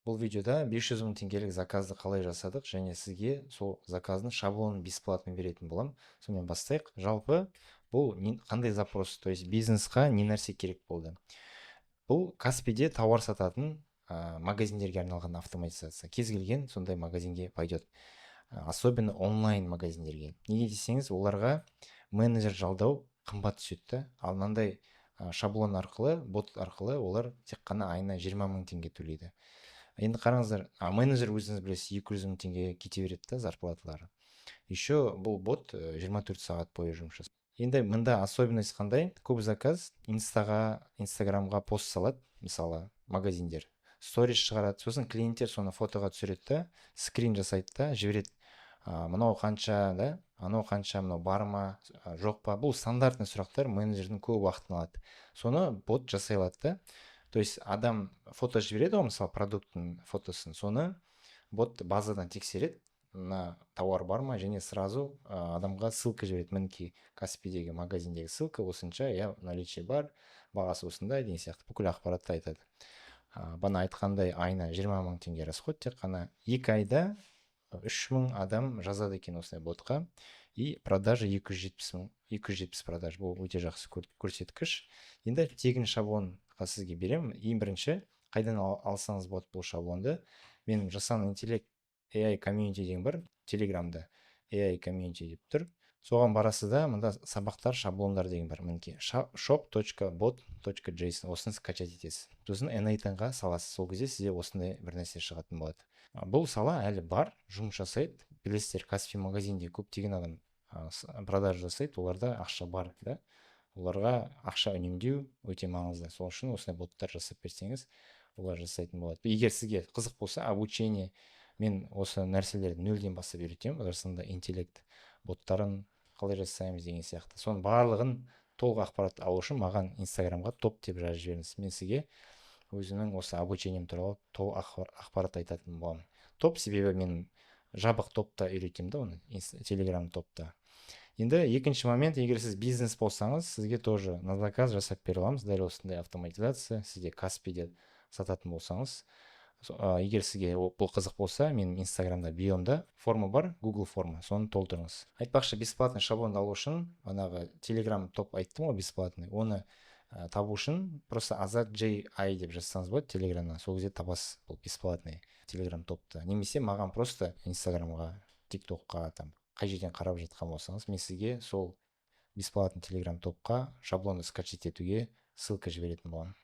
Бұл видеода 500 мың теңгелік заказды қалай жасадық және сізге сол заказдың шаблонын бесплатно беретін болам. Сонымен бастайық. Жалпы бұл қандай запрос, то есть бизнесқа не нәрсе керек болды. Бұл Каспиде тауар сататын магазиндерге арналған автоматизация. Кез келген сондай магазинге пойдет. Особенно онлайн магазиндерге. Неге десеңіз, оларға менеджер жалдау қымбат түседі да. Ал мынандай шаблон арқылы, бот арқылы олар тек қана айына 20 мың теңге төлейді. Енді қараңыздар, менеджер өзіңіз білесіз 200 мың теңге кете береді да зарплаталары. Еще бұл бот 24 сағат бойы жұмыс жасайды. Енді мында особенность қандай? Көп заказ инстаграмға пост салады, мысалы магазиндер сторис шығарады, сосын клиенттер соны фотоға түсіреді да, скрин жасайды да жібереді. Мынау қанша, да, анау қанша, мынау бар ма, жоқ па. Бұл стандартный сұрақтар менеджердің көп уақытын алады. Соны бот жасай алады да. То есть адам фото жібереді ғой, мысалы продукттың фотосын, соны бот базадан тексереді, мына тауар бар ма, және сразу адамға ссылка жібереді. Мінекей Каспидегі магазиндегі ссылка осынша, я наличие бар, бағасы осындай деген сияқты бүкіл ақпаратты айтады. Бана айтқандай айына 20 мың теңге расход, тек қана 2 айда 3 мың адам жазады екен осындай ботқа, и продажа 270 продаж. Бұл өте жақсы көрсеткіш. Енді тегін шаблонға сізге беремін. Ең бірінші, қайдан алсаңыз болады бұл шаблонды? Менің жасанды интеллект AI комьюнити деген бар, телеграмда AI комьюнити деп тұр. Соған барасыз да, мында сабақтар, шаблондар деген бар. Мінекей shop.bot.json, осыны скачать етесіз. Сосын N8-ға саласыз. Сол кезде сізде осындай бір нәрсе шығатын болады. Бұл сала әлі бар, жұмыс жасайды. Білесіздер, Каспи магазинде көптеген адам продажа жасайды, оларда ақша бар, да? Оларға ақша үнемдеу өте маңызды. Сол үшін осындай боттар жасап берсеңіз, олар жасайтын болады. Егер сізге қызық болса, обучение, мен осы нәрселерді нөлден бастап үйретемін, жасанды интеллект боттарын қалай жасаймыз деген сияқты. Соның барлығын толық ақпарат алу үшін маған инстаграмға топ деп жазып жіберіңіз. Мен сізге өзімнің осы обучением туралы толық ақпарат айтатын боламын. Топ себебі мен жабық топта үйретемін да оны, телеграм топта. Енді екінші момент, егер сіз бизнес болсаңыз, сізге тоже на заказ жасап бере аламыз, дәл осындай автоматизация, сізде Каспиде сататын болсаңыз. Егер сізге бұл қызық болса, менің инстаграмда биомда форма бар, Google форма, соны толтырыңыз. Айтпақшы, бесплатный шаблонды алу үшін, манағы телеграм топ айттым ғой, бесплатный, оны табу үшін просто azat.ji деп жазсаңыз болады телеграмнан, сол кезде табасыз бұл бесплатный телеграм топты. Немесе маған просто инстаграмға, тиктокқа, там қай жерден қарап жатқан болсаңыз, мен сізге сол бесплатный телеграм топқа шаблонды скачать етуге ссылка жіберетін боламын.